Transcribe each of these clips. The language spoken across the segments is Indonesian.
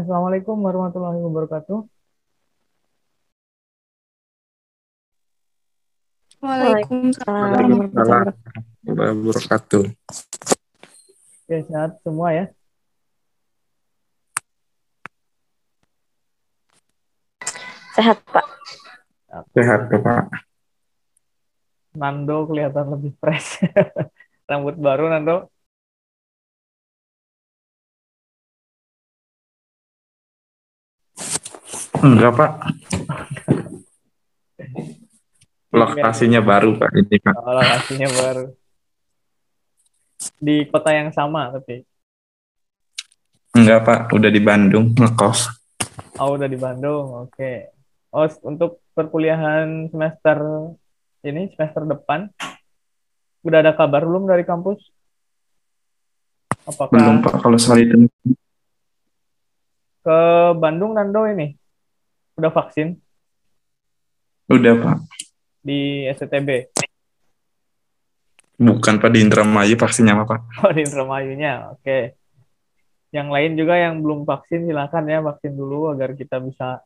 Assalamualaikum warahmatullahi wabarakatuh. Waalaikumsalam Waalaikumsalam warahmatullahi wabarakatuh. warahmatullahi wabarakatuh. Oke, sehat semua ya. Sehat, Pak. Sehat Oke. tuh Pak. Nando kelihatan lebih fresh. Rambut baru Nando. Enggak Pak, Weekend. lokasinya baru Pak ini Pak. Oh, lokasinya baru. Di kota yang sama tapi. Enggak Pak, udah di Bandung ngekos. Oh, udah di Bandung. Oke. Oh, untuk perkuliahan semester ini, semester depan, udah ada kabar belum dari kampus? Belum Apakah Pak, kalau soal itu ke Bandung Nando ini udah vaksin udah Pak. di SCTB? Bukan Pak, di Indramayu vaksinnya apa Pak? Oh, di Indramayunya. Oke. Yang lain juga yang belum vaksin, silakan ya vaksin dulu agar kita bisa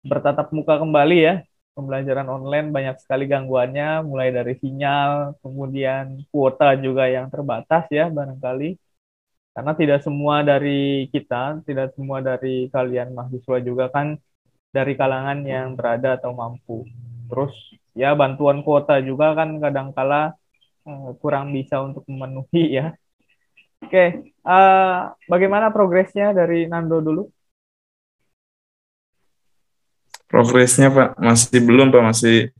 bertatap muka kembali ya. Pembelajaran online banyak sekali gangguannya, mulai dari sinyal, kemudian kuota juga yang terbatas ya barangkali. Karena tidak semua dari kita, tidak semua dari kalian mahasiswa juga kan dari kalangan yang berada atau mampu. Terus ya bantuan kuota juga kan kadangkala kurang bisa untuk memenuhi ya. Oke, bagaimana progresnya dari Nando dulu? Progresnya Pak, masih belum Pak, masih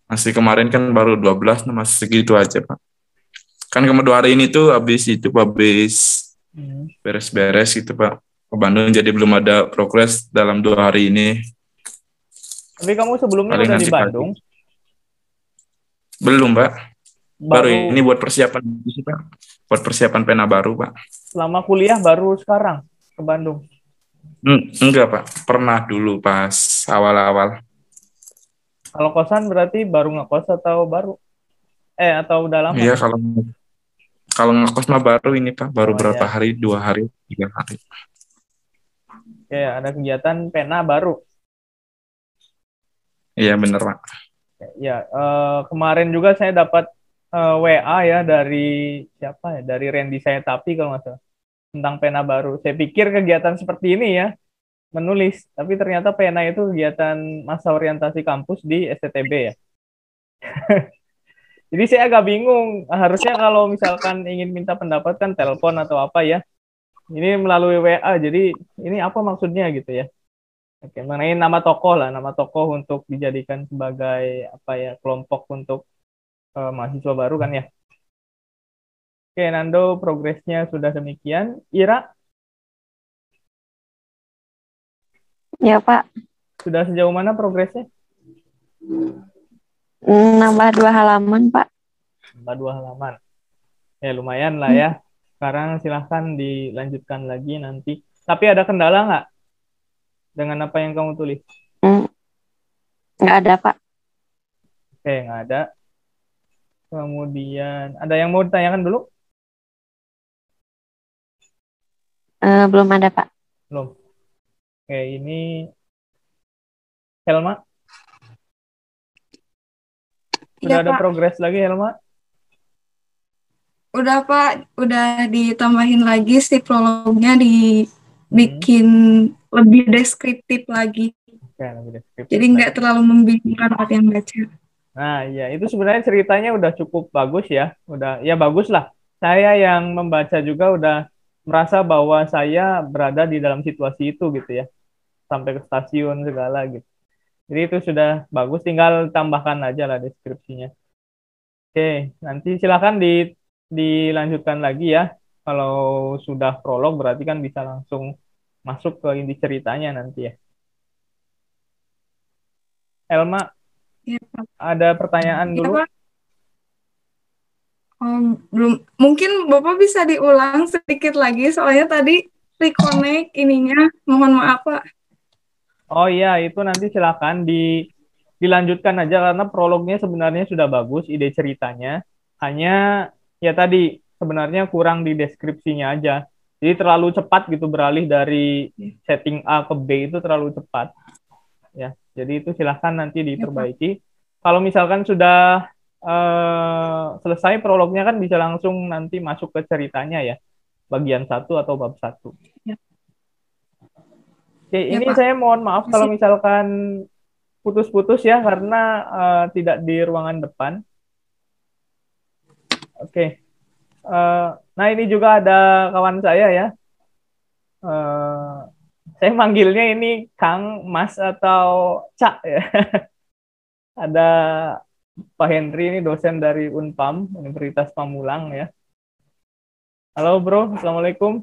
masih kemarin kan baru 12, nah masih segitu aja Pak. Kan kemarin 2 hari ini tuh habis itu Pak, habis Hmm. beres-beres gitu Pak. Ke Bandung jadi belum ada progres dalam 2 hari ini. Tapi kamu sebelumnya Paling udah di nanti pagi. Bandung, Belum Pak, baru ini baru buat persiapan sih Pak. Buat persiapan pena baru Pak. selama kuliah baru sekarang ke Bandung. Enggak Pak, pernah dulu pas awal-awal. Kalau kosan berarti baru ngekos atau baru? Atau udah lama Iya, nih? kalau kalau ngekos mah baru ini Pak, baru Oh berapa ya, hari, 2 hari, 3 hari. oke, ada kegiatan pena baru. Iya bener Pak. Ya, kemarin juga saya dapat WA ya dari siapa ya? Dari Randy saya tapi kalau nggak salah tentang pena baru. Saya pikir kegiatan seperti ini ya menulis, tapi ternyata pena itu kegiatan masa orientasi kampus di STTB ya. Jadi saya agak bingung. Harusnya kalau misalkan ingin minta pendapat kan telepon atau apa ya. Ini melalui WA. Jadi ini apa maksudnya gitu ya. Oke, mengenai nama tokoh lah, nama tokoh untuk dijadikan sebagai apa ya kelompok untuk mahasiswa baru kan ya. Oke, Nando, progresnya sudah demikian. Ira, Ya, Pak. sudah sejauh mana progresnya? Nambah 2 halaman, Pak. Tambah 2 halaman. Ya, lumayan lah ya. Sekarang silahkan dilanjutkan lagi nanti. Tapi ada kendala nggak dengan apa yang kamu tulis? Hmm, nggak ada, Pak. Oke, nggak ada. Kemudian, ada yang mau ditanyakan dulu? Belum ada, Pak. Belum. Oke, ini Helma. Sudah Iya ada Pak, progres lagi Helma? udah Pak, udah ditambahin lagi si prolognya Hmm. dibikin lebih deskriptif lagi. Oke, lebih deskriptif Jadi nggak lagi. terlalu membingungkan buat yang baca. Nah, ya itu sebenarnya ceritanya udah cukup bagus ya. Udah, ya bagus lah. Saya yang membaca juga udah merasa bahwa saya berada di dalam situasi itu gitu ya. Sampai ke stasiun segala gitu. Jadi itu sudah bagus, tinggal tambahkan aja lah deskripsinya. Oke, nanti silakan dilanjutkan lagi ya. Kalau sudah prolog berarti kan bisa langsung masuk ke inti ceritanya nanti ya. Elma, Iya Pak. ada pertanyaan Iya dulu? Pak. Belum. Mungkin Bapak bisa diulang sedikit lagi soalnya tadi reconnect ininya. Mohon maaf Pak. Oh iya, itu nanti silakan dilanjutkan aja karena prolognya sebenarnya sudah bagus, ide ceritanya. Hanya ya tadi sebenarnya kurang di deskripsinya aja. Jadi terlalu cepat gitu beralih dari setting A ke B itu terlalu cepat. Ya, jadi itu silahkan nanti diperbaiki. Kalau misalkan sudah selesai prolognya kan bisa langsung nanti masuk ke ceritanya ya, bagian 1 atau bab 1. Ya. Oke, Ya, ini Pak. saya mohon maaf kalau misalkan putus-putus ya, karena tidak di ruangan depan. Oke. Nah, ini juga ada kawan saya ya. Saya manggilnya ini Kang, Mas, atau Cak ya. Ada Pak Henry ini dosen dari Unpam, Universitas Pamulang ya. Halo bro, Assalamualaikum.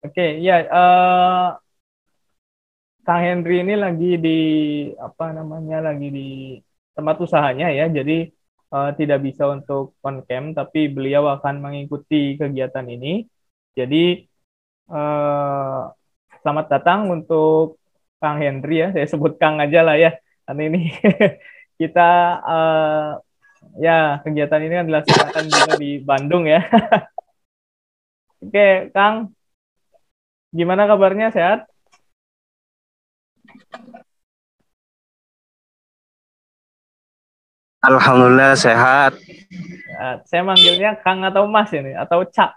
Oke, ya, Kang Henry ini lagi di apa namanya, lagi di tempat usahanya ya, jadi tidak bisa untuk on cam, tapi beliau akan mengikuti kegiatan ini. Jadi selamat datang untuk Kang Henry ya, saya sebut Kang aja lah ya, karena ini kita ya kegiatan ini kan dilaksanakan juga di Bandung ya. Oke, Kang, gimana kabarnya, sehat? Alhamdulillah sehat. Saya manggilnya Kang atau Mas ini, atau Cak.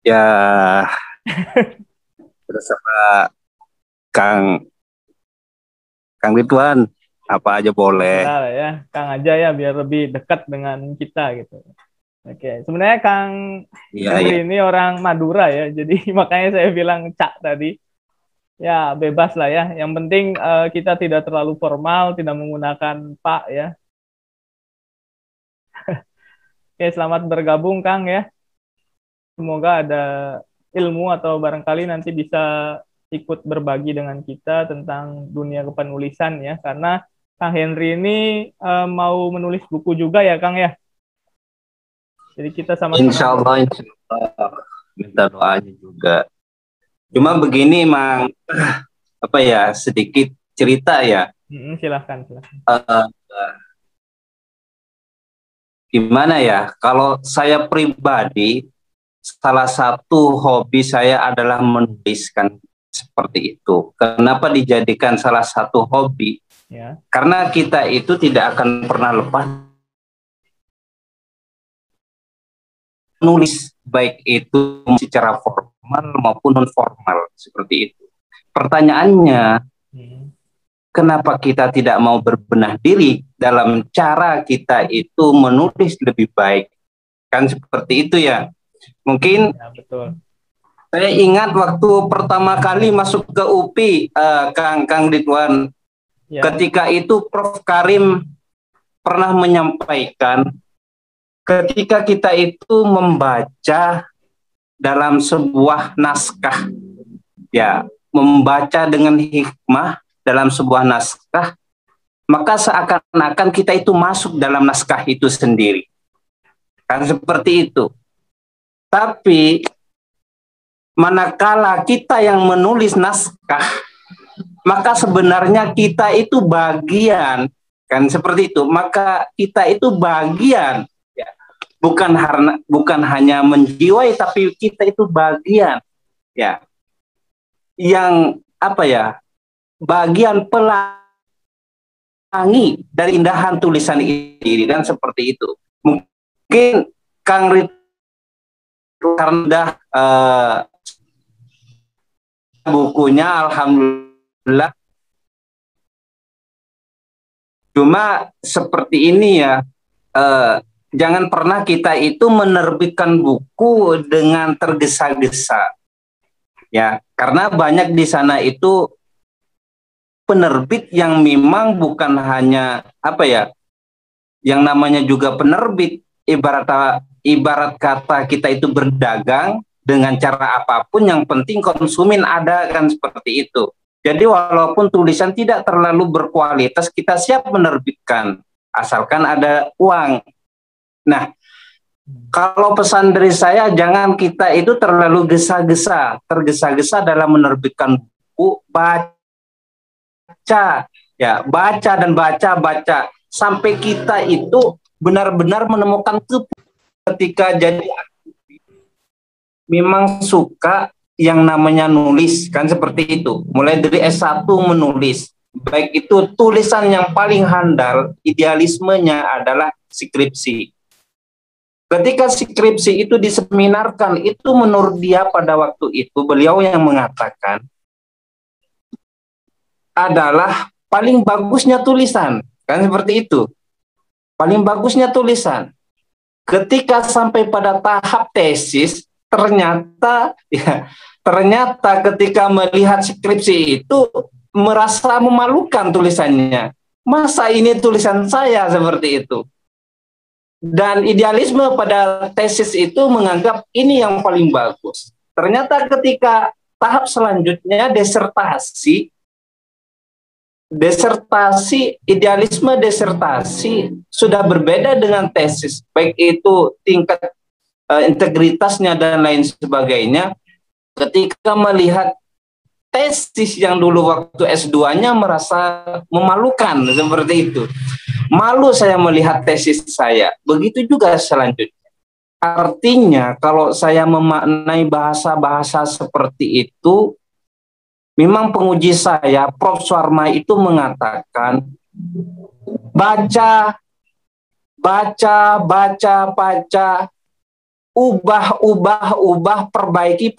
Ya, bersama Kang Ridwan, apa aja boleh. Nah, ya, Kang aja ya, biar lebih dekat dengan kita gitu. Oke, sebenarnya Kang Henry ini orang Madura ya, jadi makanya saya bilang Cak tadi. Ya, bebas lah ya. Yang penting kita tidak terlalu formal, tidak menggunakan Pak ya. Oke, selamat bergabung Kang ya. Semoga ada ilmu atau barangkali nanti bisa ikut berbagi dengan kita tentang dunia kepenulisan ya. Karena Kang Henry ini mau menulis buku juga ya Kang ya. Jadi kita sama-sama. Insya Allah, minta doanya juga. Cuma begini Mang, apa ya, sedikit cerita ya. Silahkan. Gimana ya, kalau saya pribadi, salah satu hobi saya adalah menuliskan seperti itu. Kenapa dijadikan salah satu hobi? Ya. Karena kita itu tidak akan pernah lepas menulis, baik itu secara formal maupun non formal, seperti itu. Pertanyaannya, kenapa kita tidak mau berbenah diri dalam cara kita itu menulis lebih baik? Kan seperti itu ya. Mungkin ya, betul. Saya ingat waktu pertama kali masuk ke UPI, Kang Ridwan, ya. Ketika itu Prof. Karim pernah menyampaikan, ketika kita itu membaca dalam sebuah naskah, ya, membaca dengan hikmah dalam sebuah naskah, maka seakan-akan kita itu masuk dalam naskah itu sendiri. Kan seperti itu. Tapi manakala kita yang menulis naskah, maka sebenarnya kita itu bagian, kan seperti itu. Maka kita itu bagian, ya, bukan hanya menjiwai, tapi kita itu bagian, ya, yang apa ya, bagian pelangi dari indahan tulisan ini, dan seperti itu. Mungkin Kang Rid karena bukunya alhamdulillah, cuma seperti ini ya, jangan pernah kita itu menerbitkan buku dengan tergesa-gesa, ya, karena banyak di sana itu penerbit yang memang bukan hanya apa ya, yang namanya juga penerbit, ibarat kata kita itu berdagang dengan cara apapun, yang penting konsumen ada, kan seperti itu. Jadi walaupun tulisan tidak terlalu berkualitas, kita siap menerbitkan asalkan ada uang. Nah, Kalau pesan dari saya, jangan kita itu terlalu tergesa-gesa dalam menerbitkan buku. Baca, ya, baca dan baca sampai kita itu benar-benar menemukan ketika jadi memang suka yang namanya nulis, kan seperti itu. Mulai dari S1 menulis, baik itu tulisan yang paling handal, idealismenya adalah skripsi. Ketika skripsi itu diseminarkan, itu menurut dia pada waktu itu, beliau yang mengatakan adalah paling bagusnya tulisan, kan seperti itu. Paling bagusnya tulisan. Ketika sampai pada tahap tesis, ternyata ketika melihat skripsi itu merasa memalukan tulisannya. Masa ini tulisan saya seperti itu? Dan idealisme pada tesis itu menganggap ini yang paling bagus. Ternyata ketika tahap selanjutnya idealisme desertasi sudah berbeda dengan tesis, baik itu tingkat integritasnya dan lain sebagainya. Ketika melihat tesis yang dulu waktu S2-nya merasa memalukan seperti itu. Malu saya melihat tesis saya. Begitu juga selanjutnya. Artinya kalau saya memaknai bahasa-bahasa seperti itu, memang penguji saya, Prof. Swarma itu mengatakan, baca, ubah, perbaiki.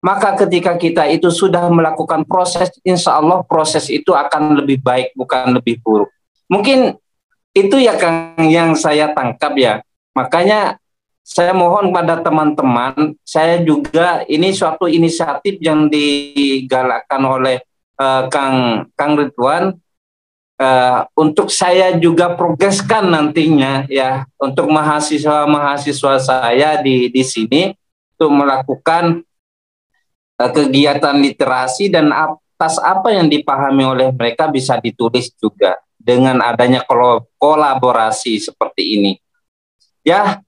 Maka ketika kita itu sudah melakukan proses, insya Allah proses itu akan lebih baik, bukan lebih buruk. Mungkin itu ya Kang yang saya tangkap ya. Makanya saya mohon pada teman-teman, saya juga ini suatu inisiatif yang digalakkan oleh Kang Ridwan, untuk saya juga progreskan nantinya ya, untuk mahasiswa saya di sini untuk melakukan kegiatan literasi, dan atas apa yang dipahami oleh mereka bisa ditulis juga dengan adanya kolaborasi seperti ini. Ya,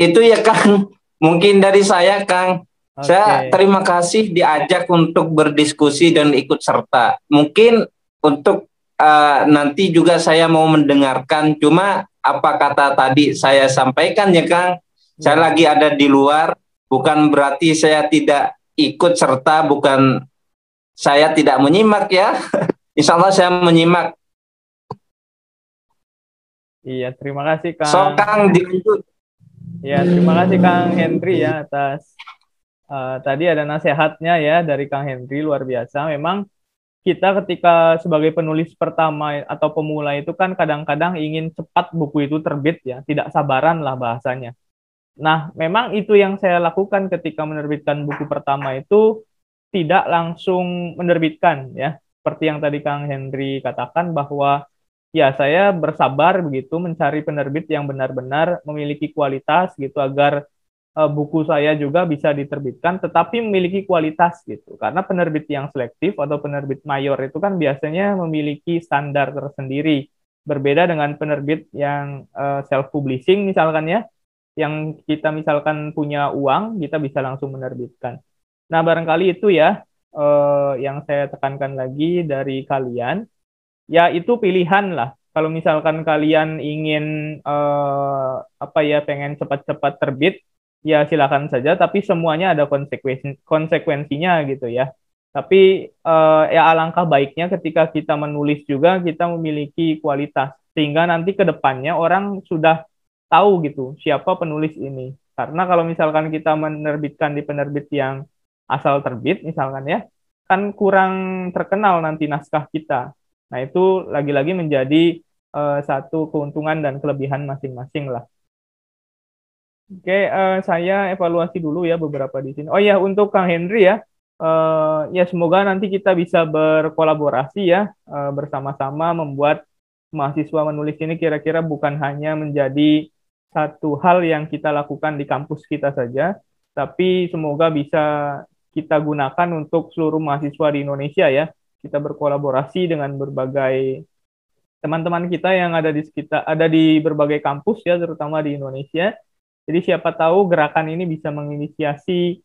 itu ya Kang, mungkin dari saya Kang. Saya terima kasih diajak untuk berdiskusi dan ikut serta. Mungkin untuk nanti juga saya mau mendengarkan, cuma apa kata tadi saya sampaikan ya Kang, saya lagi ada di luar, bukan berarti saya tidak ikut serta, bukan saya tidak menyimak ya. Insya Allah saya menyimak. Iya, terima kasih Kang. So Kang, dilanjut. Ya, terima kasih Kang Henry ya atas tadi ada nasihatnya ya dari Kang Henry, luar biasa. Memang kita ketika sebagai penulis pertama atau pemula itu kan kadang-kadang ingin cepat buku itu terbit ya, tidak sabaran lah bahasanya. Nah, memang itu yang saya lakukan ketika menerbitkan buku pertama itu, tidak langsung menerbitkan ya. Seperti yang tadi Kang Henry katakan bahwa ya saya bersabar begitu mencari penerbit yang benar-benar memiliki kualitas gitu agar buku saya juga bisa diterbitkan tetapi memiliki kualitas gitu. Karena penerbit yang selektif atau penerbit mayor itu kan biasanya memiliki standar tersendiri. Berbeda dengan penerbit yang self publishing misalkan ya, yang kita misalkan punya uang, kita bisa langsung menerbitkan. Nah, barangkali itu ya yang saya tekankan lagi dari kalian, ya itu pilihan lah. Kalau misalkan kalian ingin pengen cepat-cepat terbit, ya silakan saja, tapi semuanya ada konsekuensinya gitu ya. Tapi ya alangkah baiknya ketika kita menulis juga kita memiliki kualitas, sehingga nanti ke depannya orang sudah tahu gitu siapa penulis ini. Karena kalau misalkan kita menerbitkan di penerbit yang asal terbit misalkan ya, kan kurang terkenal nanti naskah kita. Nah, itu lagi-lagi menjadi satu keuntungan dan kelebihan masing-masing lah. Oke, saya evaluasi dulu ya beberapa di sini. Oh ya, untuk Kang Henry ya, ya semoga nanti kita bisa berkolaborasi ya, bersama-sama membuat mahasiswa menulis ini kira-kira bukan hanya menjadi satu hal yang kita lakukan di kampus kita saja, tapi semoga bisa kita gunakan untuk seluruh mahasiswa di Indonesia ya. Kita berkolaborasi dengan berbagai teman-teman kita yang ada di sekitar, ada di berbagai kampus ya, terutama di Indonesia. Jadi siapa tahu gerakan ini bisa menginisiasi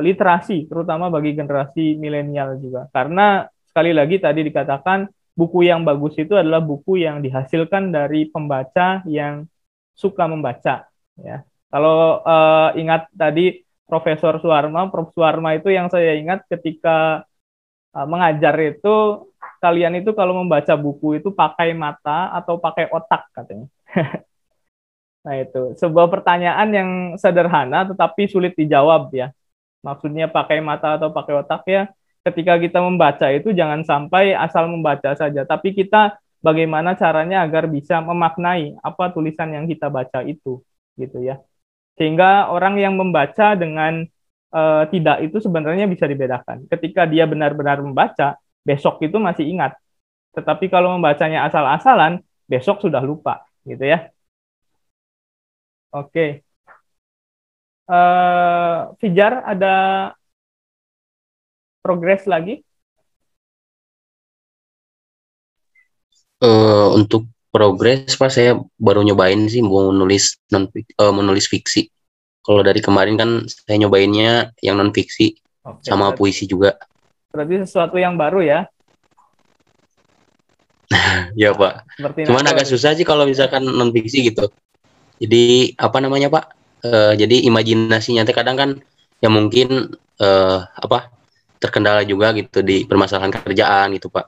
literasi, terutama bagi generasi milenial juga. Karena sekali lagi tadi dikatakan buku yang bagus itu adalah buku yang dihasilkan dari pembaca yang suka membaca. Ya, kalau ingat tadi Prof. Suwarma itu yang saya ingat ketika mengajar itu, kalian itu kalau membaca buku itu pakai mata atau pakai otak katanya. Nah itu sebuah pertanyaan yang sederhana tetapi sulit dijawab ya. Maksudnya pakai mata atau pakai otak ya. Ketika kita membaca itu jangan sampai asal membaca saja, tapi kita bagaimana caranya agar bisa memaknai apa tulisan yang kita baca itu, gitu ya. Sehingga orang yang membaca dengan tidak itu sebenarnya bisa dibedakan. Ketika dia benar-benar membaca, besok itu masih ingat. Tetapi kalau membacanya asal-asalan, besok sudah lupa, gitu ya. Oke. Fijar, ada progres lagi? Untuk progres Pak, saya baru nyobain sih mau menulis fiksi. Kalau dari kemarin kan saya nyobainnya yang non fiksi. Oke, sama puisi juga. Berarti sesuatu yang baru ya? Ya Pak. Cuman agak susah sih kalau misalkan non fiksi gitu. Jadi apa namanya Pak? Jadi imajinasinya kadang kan ya mungkin terkendala juga gitu di permasalahan kerjaan gitu Pak.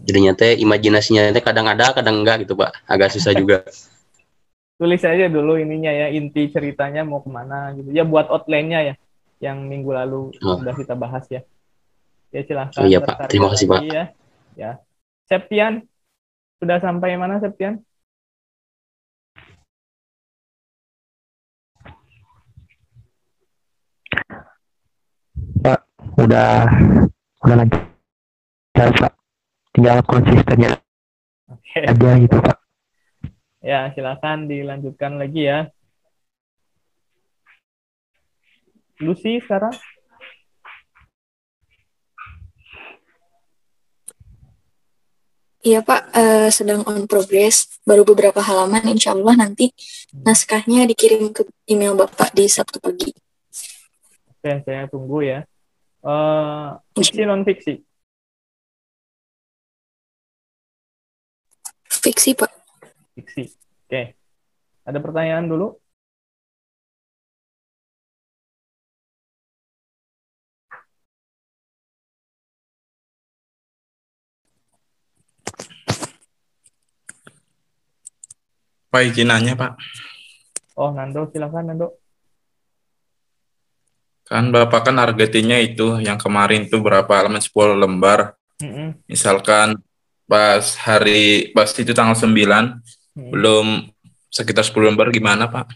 Jadinya imajinasinya kadang ada kadang enggak gitu Pak. Agak susah juga. Tulis aja dulu ininya ya, inti ceritanya mau kemana gitu ya, buat outline-nya ya yang minggu lalu sudah kita bahas ya. Ya silahkan. Iya Pak, terima kasih Pak. Ya. Septian, sudah sampai mana Septian? Pak, udah lancar Pak, tinggal konsistennya aja gitu Pak. Ya silakan dilanjutkan lagi ya. Lucy sekarang. Iya Pak, sedang on progress, baru beberapa halaman, insya Allah nanti naskahnya dikirim ke email Bapak di Sabtu pagi. Oke, saya tunggu ya. Fiksi non-fiksi? Fiksi Pak. Fiksi, oke. Ada pertanyaan dulu? Pak, izin nanya, Pak. Oh, Nando, silakan Nando. Kan Bapak kan targetnya itu yang kemarin tuh berapa halaman 10 lembar. Misalkan pas itu tanggal 9 belum sekitar 10 lembar gimana, Pak?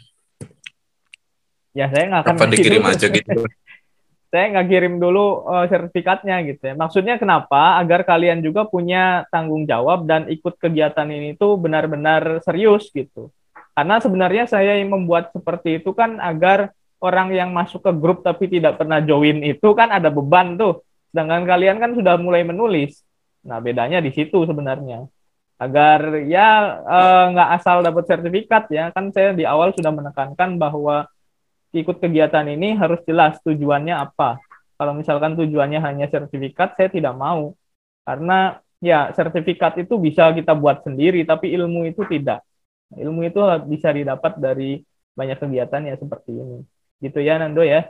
Ya, saya nggak akan apa dikirim aja gitu. Saya nggak kirim dulu sertifikatnya gitu ya. Maksudnya kenapa? Agar kalian juga punya tanggung jawab dan ikut kegiatan ini tuh benar-benar serius gitu. Karena sebenarnya saya yang membuat seperti itu kan agar orang yang masuk ke grup tapi tidak pernah join itu kan ada beban tuh. Sedangkan kalian kan sudah mulai menulis. Nah, bedanya di situ sebenarnya. Agar ya nggak asal dapat sertifikat ya. Kan saya di awal sudah menekankan bahwa ikut kegiatan ini harus jelas tujuannya apa. Kalau misalkan tujuannya hanya sertifikat, saya tidak mau. Karena ya sertifikat itu bisa kita buat sendiri, tapi ilmu itu tidak. Ilmu itu bisa didapat dari banyak kegiatan ya seperti ini. Gitu ya Nando ya.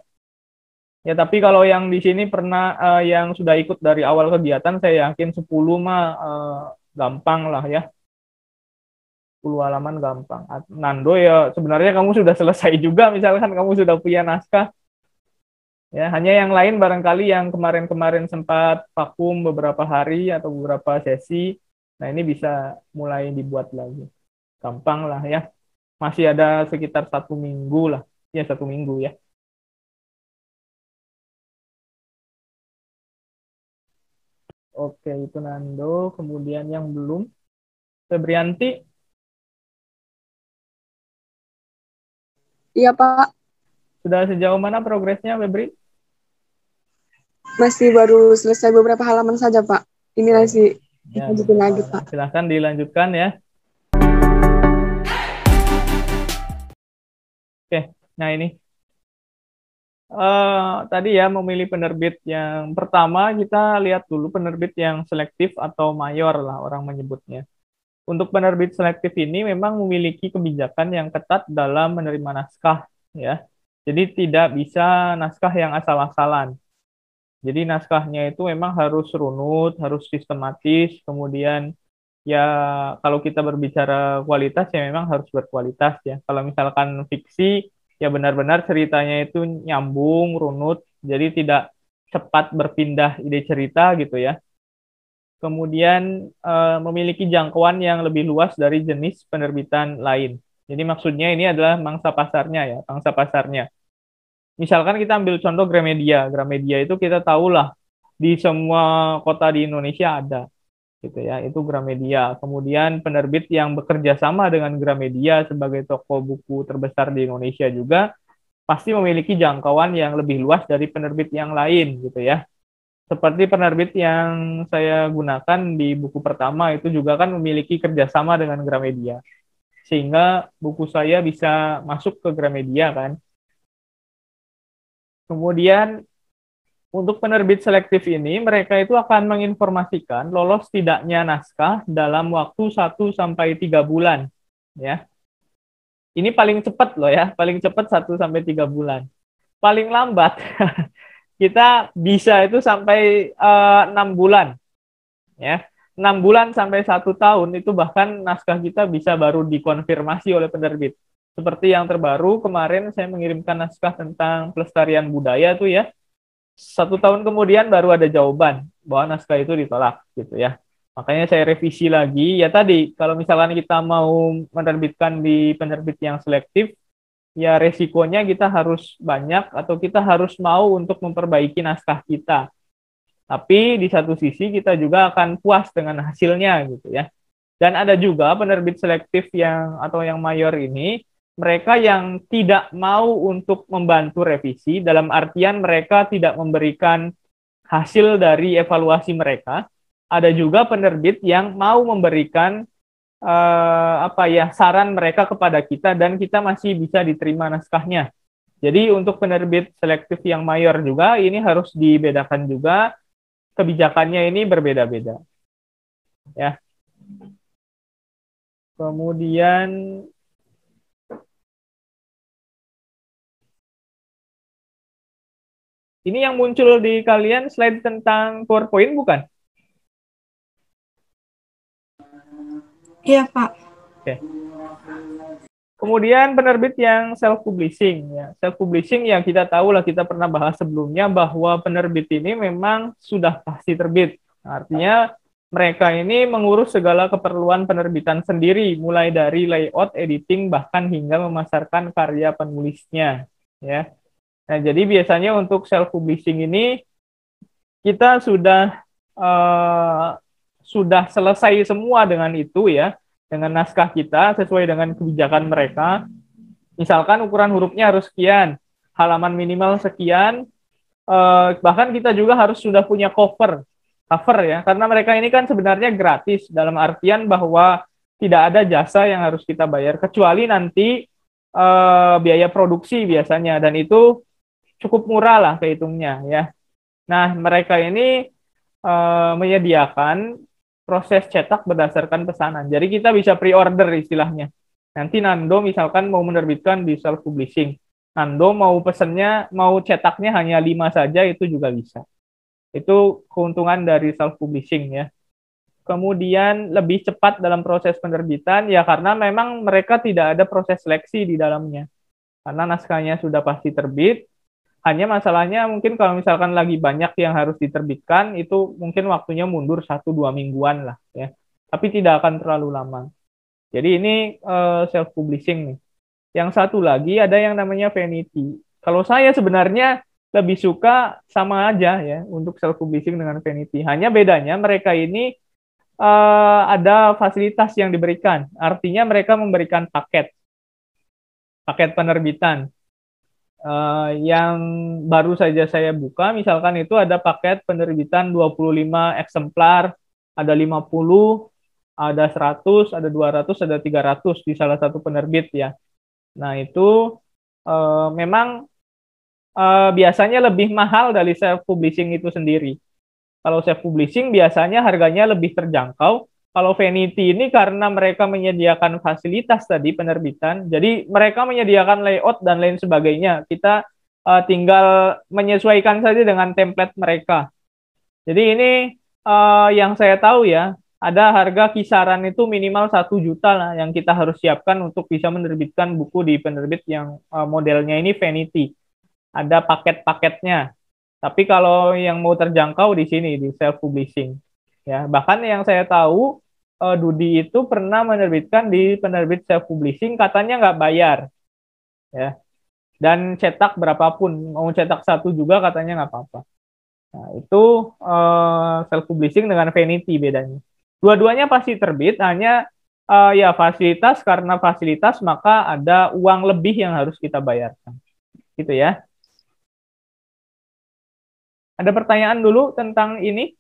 Ya tapi kalau yang di sini pernah yang sudah ikut dari awal kegiatan, saya yakin 10 mah gampang lah ya. 10 halaman gampang. Nando ya sebenarnya kamu sudah selesai juga, misalkan kamu sudah punya naskah. Ya, hanya yang lain barangkali yang kemarin-kemarin sempat vakum beberapa hari atau beberapa sesi. Nah, ini bisa mulai dibuat lagi. Gampang lah ya. Masih ada sekitar 1 minggu lah. Ya, 1 minggu ya. Oke, itu Nando. Kemudian yang belum. Febrianti. Iya, Pak. Sudah sejauh mana progresnya, Febri? Masih baru selesai beberapa halaman saja, Pak. Ini masih Ya, Lanjutin lagi, Pak. silahkan dilanjutkan ya. Oke, nah ini. Tadi ya memilih penerbit yang pertama, kita lihat dulu penerbit yang selektif atau mayor lah orang menyebutnya. Untuk penerbit selektif ini memang memiliki kebijakan yang ketat dalam menerima naskah ya. Jadi tidak bisa naskah yang asal-asalan. Jadi naskahnya itu memang harus runut, harus sistematis, kemudian ya kalau kita berbicara kualitas ya memang harus berkualitas ya. Kalau misalkan fiksi ya benar-benar ceritanya itu nyambung, runut, jadi tidak cepat berpindah ide cerita gitu ya. Kemudian memiliki jangkauan yang lebih luas dari jenis penerbitan lain. Jadi maksudnya ini adalah mangsa pasarnya ya, pangsa pasarnya. Misalkan kita ambil contoh Gramedia. Gramedia itu kita tahulah di semua kota di Indonesia ada gitu ya, itu Gramedia. Kemudian penerbit yang bekerja sama dengan Gramedia sebagai toko buku terbesar di Indonesia juga pasti memiliki jangkauan yang lebih luas dari penerbit yang lain gitu ya. Seperti penerbit yang saya gunakan di buku pertama itu juga kan memiliki kerjasama dengan Gramedia. Sehingga buku saya bisa masuk ke Gramedia kan. Kemudian untuk penerbit selektif ini, mereka itu akan menginformasikan lolos tidaknya naskah dalam waktu 1-3 bulan. Ya. Ini paling cepat loh ya, paling cepat 1-3 bulan. Paling lambat, kita bisa itu sampai 6 bulan. Ya. 6 bulan sampai 1 tahun, itu bahkan naskah kita bisa baru dikonfirmasi oleh penerbit. Seperti yang terbaru, kemarin saya mengirimkan naskah tentang pelestarian budaya tuh ya, 1 tahun kemudian baru ada jawaban bahwa naskah itu ditolak gitu ya. Makanya saya revisi lagi. Ya tadi, kalau misalkan kita mau menerbitkan di penerbit yang selektif, ya resikonya kita harus banyak atau kita harus mau untuk memperbaiki naskah kita. Tapi di satu sisi kita juga akan puas dengan hasilnya gitu ya. Dan ada juga penerbit selektif yang atau yang mayor ini, mereka yang tidak mau untuk membantu revisi, dalam artian mereka tidak memberikan hasil dari evaluasi mereka. Ada juga penerbit yang mau memberikan saran mereka kepada kita dan kita masih bisa diterima naskahnya. Jadi untuk penerbit selektif yang mayor juga ini harus dibedakan juga, kebijakannya ini berbeda-beda. Ya. Kemudian ini yang muncul di kalian slide tentang PowerPoint bukan? Iya, Pak. Oke. Kemudian penerbit yang self-publishing. Ya. Self-publishing yang kita tahu lah, kita pernah bahas sebelumnya bahwa penerbit ini memang sudah pasti terbit. Artinya mereka ini mengurus segala keperluan penerbitan sendiri, mulai dari layout, editing, bahkan hingga memasarkan karya penulisnya. Ya. Nah, jadi biasanya untuk self-publishing ini kita sudah selesai semua dengan itu ya, dengan naskah kita sesuai dengan kebijakan mereka. Misalkan ukuran hurufnya harus sekian, halaman minimal sekian, bahkan kita juga harus sudah punya cover ya, karena mereka ini kan sebenarnya gratis dalam artian bahwa tidak ada jasa yang harus kita bayar kecuali nanti biaya produksi biasanya, dan itu cukup murah lah kehitungnya ya. Nah, mereka ini menyediakan proses cetak berdasarkan pesanan. Jadi kita bisa pre-order istilahnya. Nanti Nando misalkan mau menerbitkan di self-publishing. Nando mau pesennya, mau cetaknya hanya 5 saja, itu juga bisa. Itu keuntungan dari self-publishing ya. Kemudian lebih cepat dalam proses penerbitan, ya karena memang mereka tidak ada proses seleksi di dalamnya. Karena naskahnya sudah pasti terbit, hanya masalahnya mungkin kalau misalkan lagi banyak yang harus diterbitkan, itu mungkin waktunya mundur 1-2 mingguan lah ya. Tapi tidak akan terlalu lama. Jadi ini self-publishing nih. Yang satu lagi ada yang namanya vanity. Kalau saya sebenarnya lebih suka sama aja ya untuk self-publishing dengan vanity. Hanya bedanya mereka ini ada fasilitas yang diberikan. Artinya mereka memberikan paket penerbitan. Yang baru saja saya buka, misalkan itu ada paket penerbitan 25 eksemplar ada 50, ada 100, ada 200, ada 300 di salah satu penerbit ya. Nah, itu memang biasanya lebih mahal dari self-publishing itu sendiri. Kalau self-publishing biasanya harganya lebih terjangkau. Kalau Vanity ini karena mereka menyediakan fasilitas tadi penerbitan, jadi mereka menyediakan layout dan lain sebagainya. Kita tinggal menyesuaikan saja dengan template mereka. Jadi ini yang saya tahu ya, ada harga kisaran itu minimal 1 juta lah yang kita harus siapkan untuk bisa menerbitkan buku di penerbit yang modelnya ini Vanity. Ada paket-paketnya. Tapi kalau yang mau terjangkau di sini di self publishing, ya bahkan yang saya tahu Dudi itu pernah menerbitkan di penerbit self publishing, katanya nggak bayar, ya. Dan cetak berapapun, mau cetak 1 juga katanya nggak apa-apa. Nah, itu self publishing dengan Vanity bedanya. Dua-duanya pasti terbit, hanya ya fasilitas, karena fasilitas maka ada uang lebih yang harus kita bayarkan, gitu ya. Ada pertanyaan dulu tentang ini?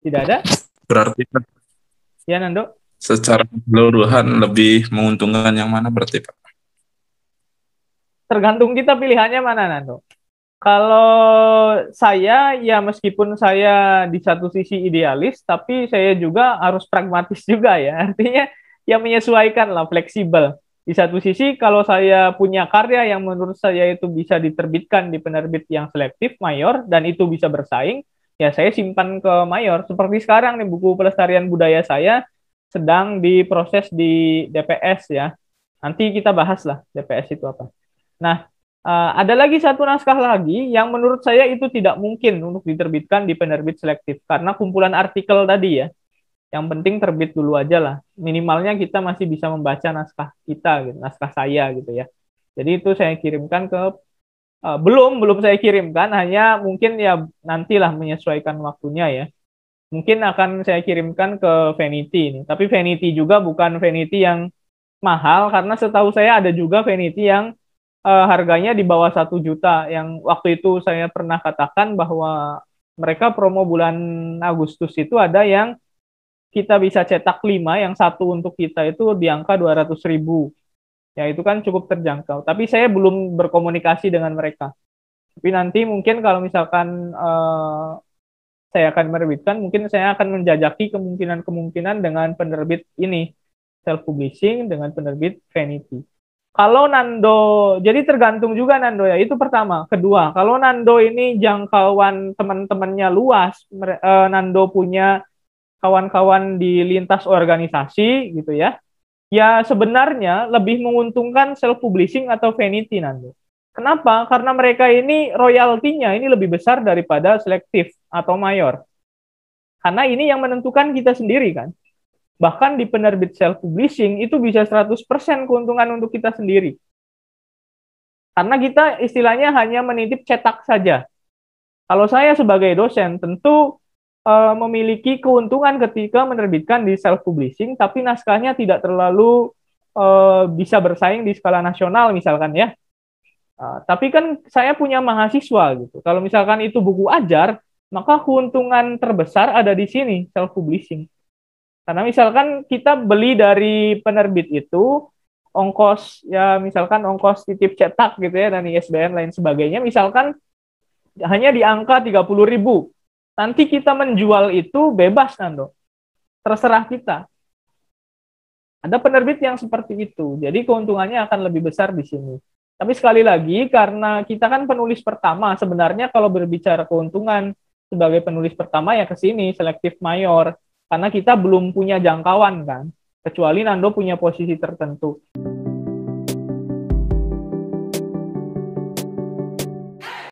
Tidak ada? Berarti ya, Nando? Secara keseluruhan lebih menguntungkan yang mana berarti, Pak? Tergantung kita pilihannya mana, Nando. Kalau saya, ya meskipun saya di satu sisi idealis, tapi saya juga harus pragmatis juga ya. Artinya ya menyesuaikan lah, fleksibel. Di satu sisi, kalau saya punya karya yang menurut saya itu bisa diterbitkan di penerbit yang selektif, mayor, dan itu bisa bersaing, ya saya simpan ke mayor. Seperti sekarang nih, buku pelestarian budaya saya sedang diproses di DPS ya. Nanti kita bahas lah DPS itu apa. Nah, ada lagi satu naskah lagi yang menurut saya itu tidak mungkin untuk diterbitkan di penerbit selektif karena kumpulan artikel tadi ya. Yang penting terbit dulu aja lah. Minimalnya kita masih bisa membaca naskah kita, gitu, naskah saya gitu ya. Jadi itu saya kirimkan ke belum saya kirimkan, hanya mungkin ya nantilah menyesuaikan waktunya ya. Mungkin akan saya kirimkan ke Vanity ini. Tapi Vanity juga bukan Vanity yang mahal karena setahu saya ada juga Vanity yang harganya di bawah 1 juta, yang waktu itu saya pernah katakan bahwa mereka promo bulan Agustus itu ada yang kita bisa cetak 5, yang satu untuk kita itu di angka 200.000. Ya itu kan cukup terjangkau. Tapi saya belum berkomunikasi dengan mereka. Tapi nanti mungkin kalau misalkan saya akan menerbitkan, mungkin saya akan menjajaki kemungkinan-kemungkinan dengan penerbit ini, self-publishing dengan penerbit Vanity. Kalau Nando, jadi tergantung juga Nando ya, itu pertama. Kedua, kalau Nando ini jangkauan teman-temannya luas, Nando punya kawan-kawan di lintas organisasi gitu ya, ya sebenarnya lebih menguntungkan self-publishing atau Vanity, Nando. Kenapa? Karena mereka ini royaltinya ini lebih besar daripada selektif atau mayor. Karena ini yang menentukan kita sendiri kan. Bahkan di penerbit self-publishing itu bisa 100% keuntungan untuk kita sendiri. Karena kita istilahnya hanya menitip cetak saja. Kalau saya sebagai dosen tentu memiliki keuntungan ketika menerbitkan di self-publishing, tapi naskahnya tidak terlalu bisa bersaing di skala nasional misalkan ya. Tapi kan saya punya mahasiswa gitu. Kalau misalkan itu buku ajar, maka keuntungan terbesar ada di sini, self-publishing. Karena misalkan kita beli dari penerbit itu, ongkos ya misalkan ongkos titip cetak gitu ya, dan ISBN lain sebagainya, misalkan hanya di angka 30.000. Nanti kita menjual itu bebas, Nando. Terserah kita. Ada penerbit yang seperti itu. Jadi keuntungannya akan lebih besar di sini. Tapi sekali lagi, karena kita kan penulis pertama, sebenarnya kalau berbicara keuntungan sebagai penulis pertama ya ke sini, selektif mayor. Karena kita belum punya jangkauan kan, kecuali Nando punya posisi tertentu.